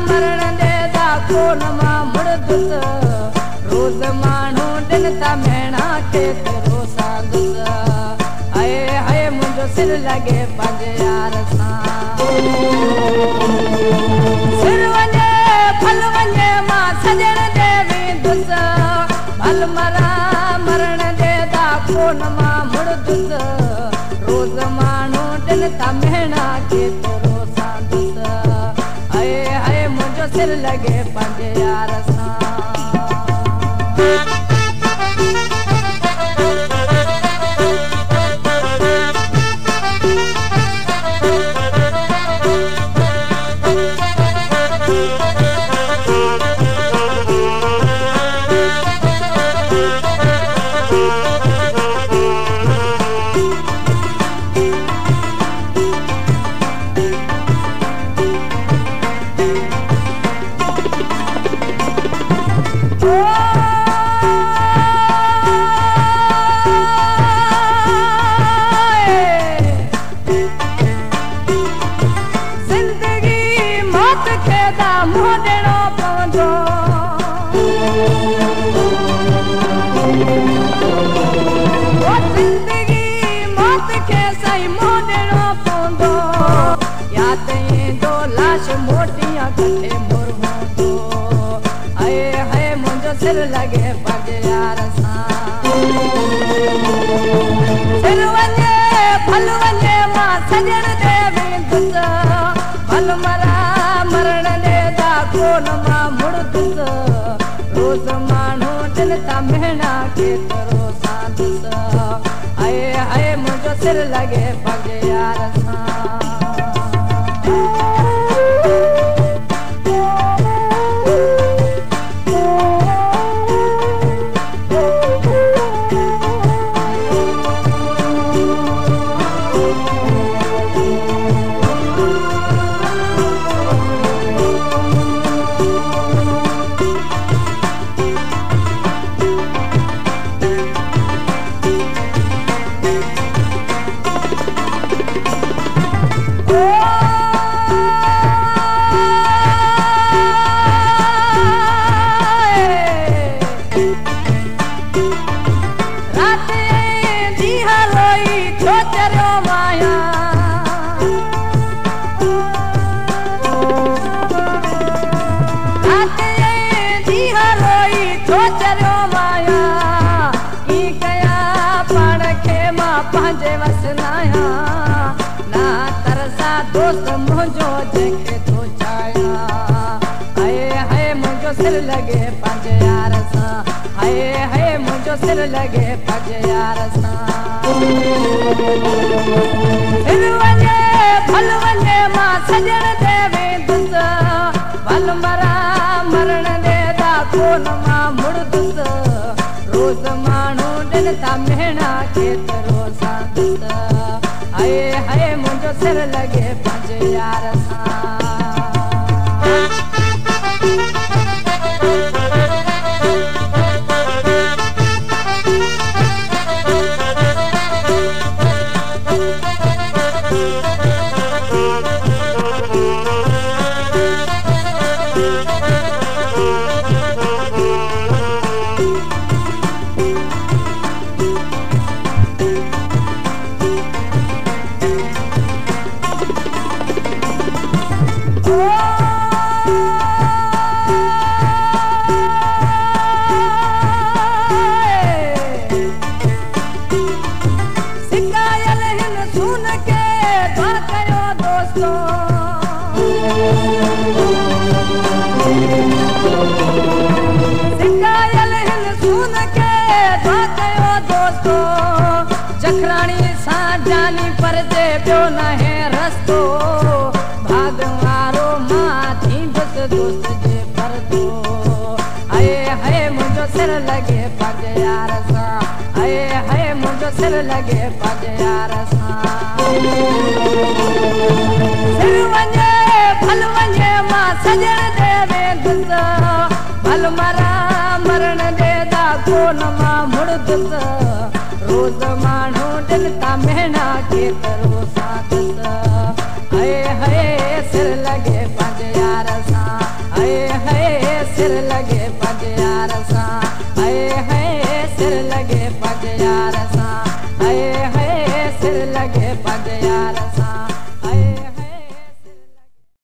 मरण देदा कोन मां मुड़दुस रोज माण्हू दिन ता मेणा केतिरो सांदुस हाय हाय मुंहिंजो सिर लॻे पंहिंजे यार सां सिर वञे फल वञे मां सजण दे वेंदुस भल मरा मरण देदा कोन मां मुड़दुस रोज माण्हू दिन ता मेणा केतिरो सांदुस हाय हाय मुंहिंजो सिर लॻे पंहिंजे यार सां मोटियां कटे मोर होंदो हाय हाय मुंहिंजो सिर लॻे पंहिंजे यार सां सिर वञे फल वञे मां सजण दे वेंदुस भल मरा मरण देदा कोन मां मुड़दुस रोज़ माण्हू दिन ता मेणा केतिरो सांदुस हाय हाय मुंहिंजो सिर लॻे पंहिंजे यार सां दोस्त मुंहिंजो जंहिंखे थो चाहियां हाय हाय मुंहिंजो सिर लॻे पंहिंजे यार सां हाय हाय मुंहिंजो सिर लॻे पंहिंजे यार सां सिर वञे फल वञे मां सजण दे वेंदुस भल मरा मरण देदा कोन मां मुड़दुस रोज़ माण्हू दिन ता मेणा केतिरो सांदुस हाय हाय मुंहिंजो सिर लॻे पंहिंजे यार सां जखराणी सां जानी पर जे पियो न है रस्तो भाग वारो मां थींदुस दोस्त जे परदो हाय हाय मुंहिंजो सिर लॻे पंहिंजे यार सां हाय हाय मुंहिंजो सिर लॻे पंहिंजे यार सां सिर वञे फल वञे मां सजण दे वेंदुस भल मरा मरण देदा कोन मां मुड़दुस रोज़ माण्हू दिन ता मेणा केतिरो सांदुस हाय हाय सिर लॻे